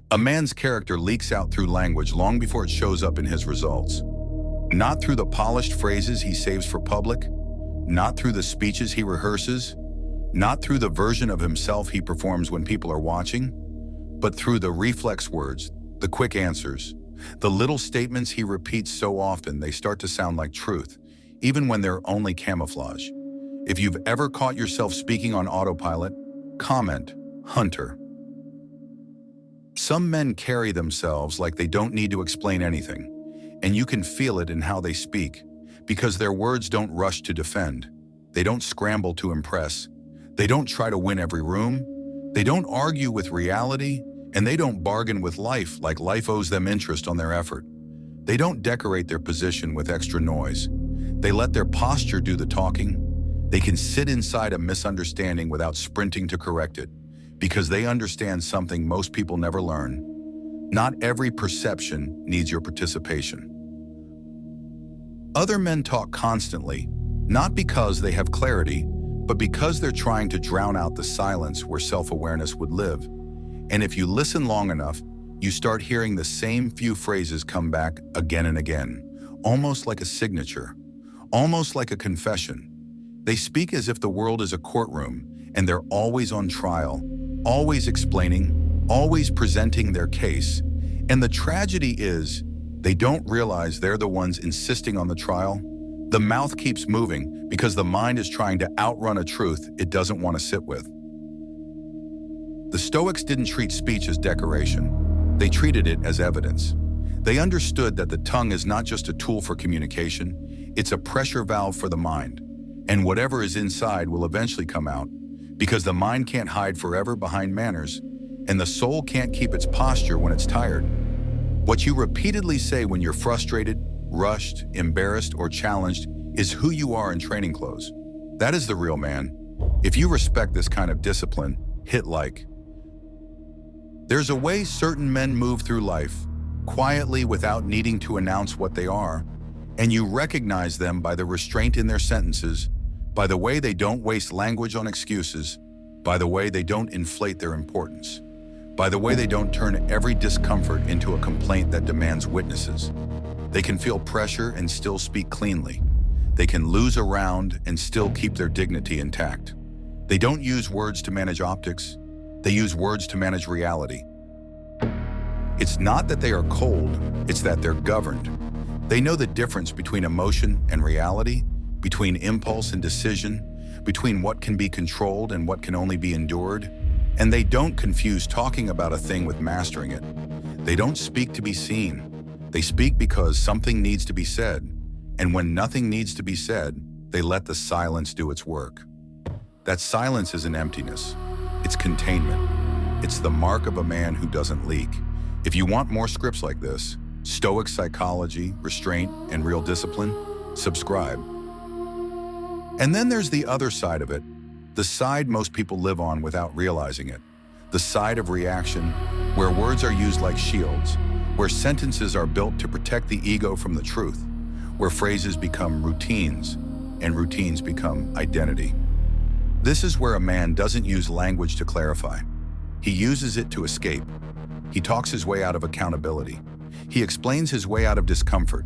A man's character leaks out through language long before it shows up in his results. Not through the polished phrases he saves for public, not through the speeches he rehearses, not through the version of himself he performs when people are watching, but through the reflex words, the quick answers, the little statements he repeats so often they start to sound like truth, even when they're only camouflage. If you've ever caught yourself speaking on autopilot, comment, Hunter. Some men carry themselves like they don't need to explain anything, and you can feel it in how they speak, because their words don't rush to defend. They don't scramble to impress. They don't try to win every room. They don't argue with reality, and they don't bargain with life like life owes them interest on their effort. They don't decorate their position with extra noise. They let their posture do the talking. They can sit inside a misunderstanding without sprinting to correct it, because they understand something most people never learn. Not every perception needs your participation. Other men talk constantly, not because they have clarity, but because they're trying to drown out the silence where self-awareness would live. And if you listen long enough, you start hearing the same few phrases come back again and again, almost like a signature, almost like a confession. They speak as if the world is a courtroom, and they're always on trial, always explaining, always presenting their case. And the tragedy is, they don't realize they're the ones insisting on the trial. The mouth keeps moving because the mind is trying to outrun a truth it doesn't want to sit with. The Stoics didn't treat speech as decoration. They treated it as evidence. They understood that the tongue is not just a tool for communication, it's a pressure valve for the mind. And whatever is inside will eventually come out, because the mind can't hide forever behind manners, and the soul can't keep its posture when it's tired. What you repeatedly say when you're frustrated, rushed, embarrassed, or challenged is who you are in training clothes. That is the real man. If you respect this kind of discipline, hit like. There's a way certain men move through life, quietly without needing to announce what they are, and you recognize them by the restraint in their sentences, by the way they don't waste language on excuses, by the way they don't inflate their importance, by the way they don't turn every discomfort into a complaint that demands witnesses. They can feel pressure and still speak cleanly. They can lose a round and still keep their dignity intact. They don't use words to manage optics. They use words to manage reality. It's not that they are cold, it's that they're governed. They know the difference between emotion and reality, between impulse and decision, between what can be controlled and what can only be endured. And they don't confuse talking about a thing with mastering it. They don't speak to be seen. They speak because something needs to be said. And when nothing needs to be said, they let the silence do its work. That silence is an emptiness. It's containment. It's the mark of a man who doesn't leak. If you want more scripts like this, Stoic psychology, restraint, and real discipline, subscribe. And then there's the other side of it, the side most people live on without realizing it. The side of reaction, where words are used like shields, where sentences are built to protect the ego from the truth, where phrases become routines, and routines become identity. This is where a man doesn't use language to clarify. He uses it to escape. He talks his way out of accountability. He explains his way out of discomfort.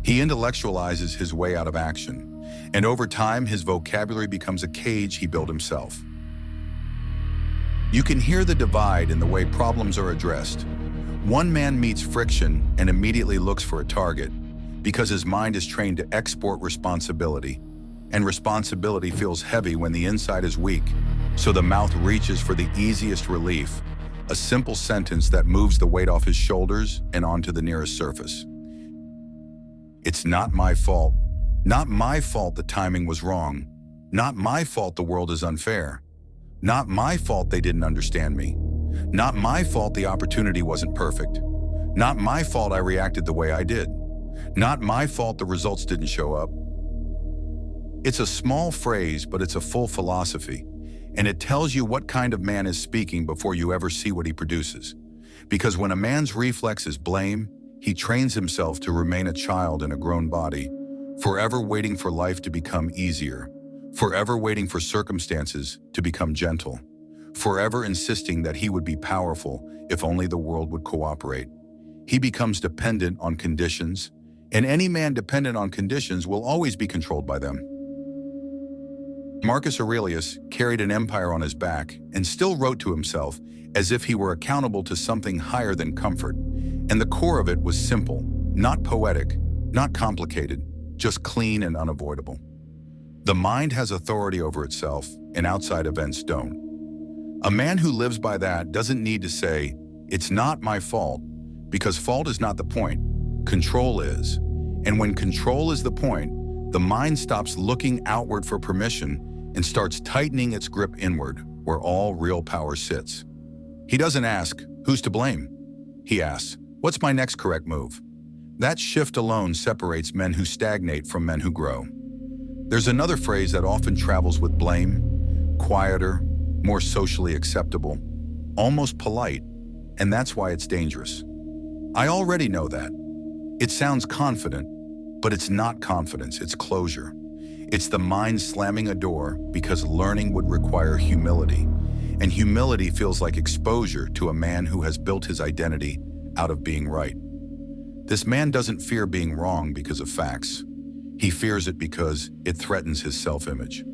He intellectualizes his way out of action. And over time, his vocabulary becomes a cage he built himself. You can hear the divide in the way problems are addressed. One man meets friction and immediately looks for a target because his mind is trained to export responsibility. And responsibility feels heavy when the inside is weak, so the mouth reaches for the easiest relief, a simple sentence that moves the weight off his shoulders and onto the nearest surface. It's not my fault. Not my fault the timing was wrong. Not my fault the world is unfair. Not my fault they didn't understand me. Not my fault the opportunity wasn't perfect. Not my fault I reacted the way I did. Not my fault the results didn't show up. It's a small phrase, but it's a full philosophy, and it tells you what kind of man is speaking before you ever see what he produces. Because when a man's reflex is blame, he trains himself to remain a child in a grown body, forever waiting for life to become easier, forever waiting for circumstances to become gentle, forever insisting that he would be powerful if only the world would cooperate. He becomes dependent on conditions, and any man dependent on conditions will always be controlled by them. Marcus Aurelius carried an empire on his back and still wrote to himself as if he were accountable to something higher than comfort. And the core of it was simple, not poetic, not complicated, just clean and unavoidable. The mind has authority over itself, and outside events don't. A man who lives by that doesn't need to say, "It's not my fault," because fault is not the point. Control is. And when control is the point, the mind stops looking outward for permission and starts tightening its grip inward, where all real power sits. He doesn't ask, "Who's to blame?" He asks, "What's my next correct move?" That shift alone separates men who stagnate from men who grow. There's another phrase that often travels with blame, quieter, more socially acceptable, almost polite, and that's why it's dangerous. I already know that. It sounds confident, but it's not confidence, it's closure. It's the mind slamming a door because learning would require humility, and humility feels like exposure to a man who has built his identity out of being right. This man doesn't fear being wrong because of facts. He fears it because it threatens his self-image.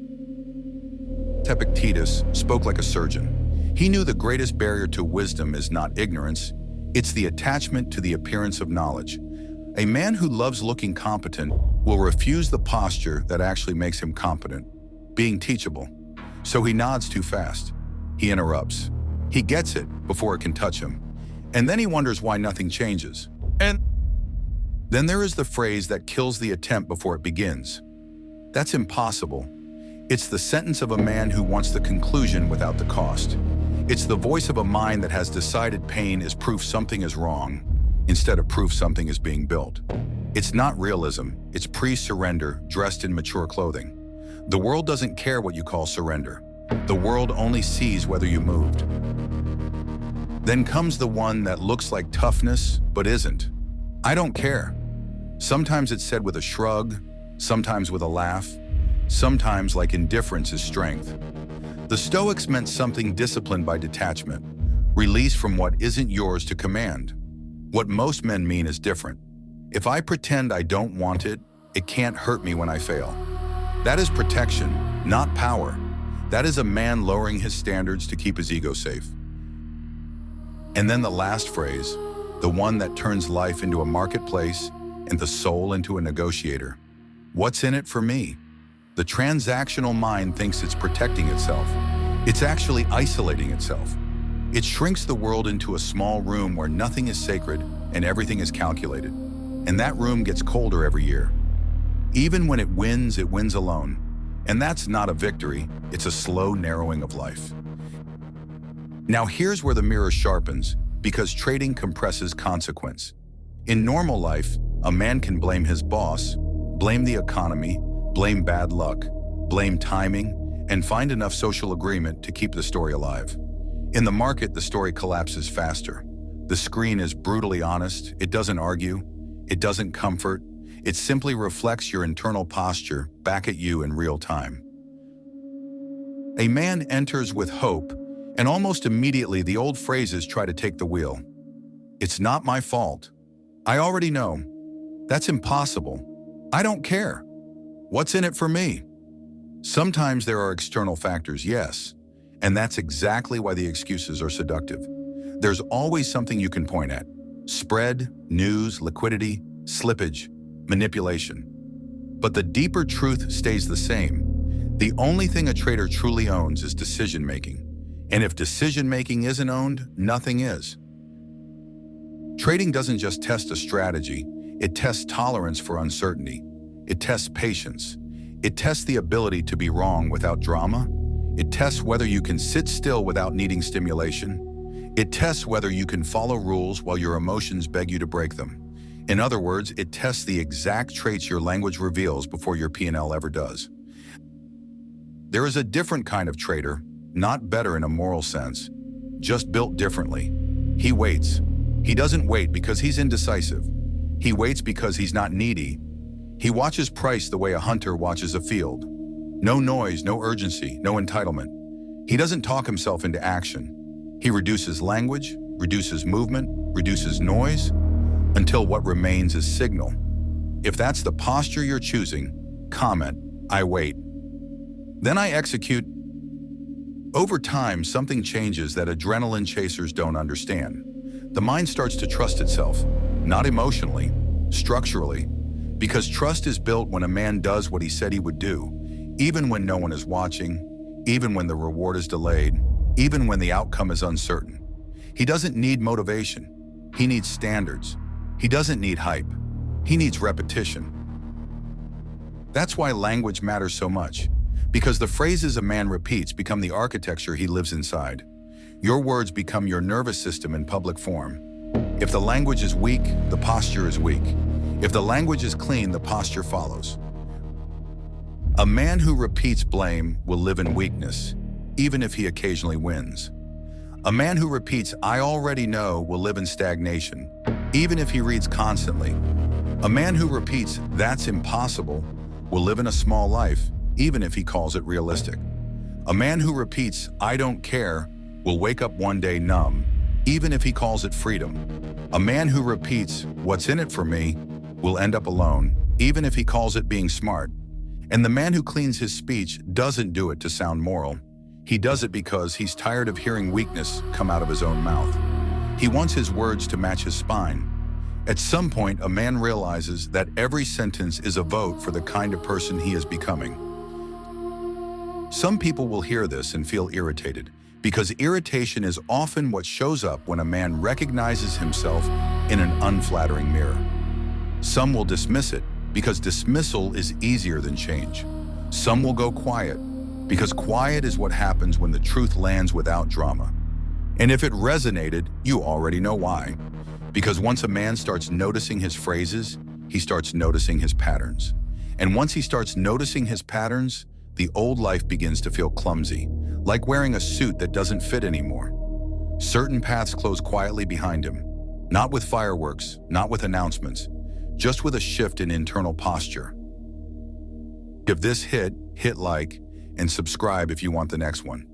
Epictetus spoke like a surgeon. He knew the greatest barrier to wisdom is not ignorance, it's the attachment to the appearance of knowledge. A man who loves looking competent will refuse the posture that actually makes him competent, being teachable. So he nods too fast. He interrupts. He gets it before it can touch him. And then he wonders why nothing changes. And then there is the phrase that kills the attempt before it begins. That's impossible. It's the sentence of a man who wants the conclusion without the cost. It's the voice of a mind that has decided pain is proof something is wrong, instead of proof something is being built. It's not realism, it's pre-surrender dressed in mature clothing. The world doesn't care what you call surrender. The world only sees whether you moved. Then comes the one that looks like toughness, but isn't. I don't care. Sometimes it's said with a shrug, sometimes with a laugh, sometimes like indifference is strength. The Stoics meant something disciplined by detachment, release from what isn't yours to command. What most men mean is different. If I pretend I don't want it, it can't hurt me when I fail. That is protection, not power. That is a man lowering his standards to keep his ego safe. And then the last phrase, the one that turns life into a marketplace and the soul into a negotiator. What's in it for me? The transactional mind thinks it's protecting itself. It's actually isolating itself. It shrinks the world into a small room where nothing is sacred and everything is calculated. And that room gets colder every year. Even when it wins alone. And that's not a victory, it's a slow narrowing of life. Now here's where the mirror sharpens, because trading compresses consequence. In normal life, a man can blame his boss, blame the economy, blame bad luck, blame timing, and find enough social agreement to keep the story alive. In the market, the story collapses faster. The screen is brutally honest, it doesn't argue, it doesn't comfort, it simply reflects your internal posture back at you in real time. A man enters with hope, and almost immediately the old phrases try to take the wheel. It's not my fault. I already know. That's impossible. I don't care. What's in it for me? Sometimes there are external factors, yes, and that's exactly why the excuses are seductive. There's always something you can point at. Spread, news, liquidity, slippage, manipulation. But the deeper truth stays the same. The only thing a trader truly owns is decision-making. And if decision-making isn't owned, nothing is. Trading doesn't just test a strategy, it tests tolerance for uncertainty. It tests patience. It tests the ability to be wrong without drama. It tests whether you can sit still without needing stimulation. It tests whether you can follow rules while your emotions beg you to break them. In other words, it tests the exact traits your language reveals before your P&L ever does. There is a different kind of trader, not better in a moral sense, just built differently. He waits. He doesn't wait because he's indecisive. He waits because he's not needy. He watches price the way a hunter watches a field. No noise, no urgency, no entitlement. He doesn't talk himself into action. He reduces language, reduces movement, reduces noise, until what remains is signal. If that's the posture you're choosing, comment, "I wait." Then I execute. Over time, something changes that adrenaline chasers don't understand. The mind starts to trust itself, not emotionally, structurally, because trust is built when a man does what he said he would do, even when no one is watching, even when the reward is delayed, even when the outcome is uncertain. He doesn't need motivation. He needs standards. He doesn't need hype. He needs repetition. That's why language matters so much, because the phrases a man repeats become the architecture he lives inside. Your words become your nervous system in public form. If the language is weak, the posture is weak. If the language is clean, the posture follows. A man who repeats blame will live in weakness, even if he occasionally wins. A man who repeats "I already know" will live in stagnation, even if he reads constantly. A man who repeats "that's impossible" will live in a small life, even if he calls it realistic. A man who repeats "I don't care" will wake up one day numb, even if he calls it freedom. A man who repeats "what's in it for me" will end up alone, even if he calls it being smart. And the man who cleans his speech doesn't do it to sound moral. He does it because he's tired of hearing weakness come out of his own mouth. He wants his words to match his spine. At some point, a man realizes that every sentence is a vote for the kind of person he is becoming. Some people will hear this and feel irritated, because irritation is often what shows up when a man recognizes himself in an unflattering mirror. Some will dismiss it, because dismissal is easier than change. Some will go quiet, because quiet is what happens when the truth lands without drama. And if it resonated, you already know why. Because once a man starts noticing his phrases, he starts noticing his patterns. And once he starts noticing his patterns, the old life begins to feel clumsy, like wearing a suit that doesn't fit anymore. Certain paths close quietly behind him, not with fireworks, not with announcements, just with a shift in internal posture. Give this hit like, and subscribe if you want the next one.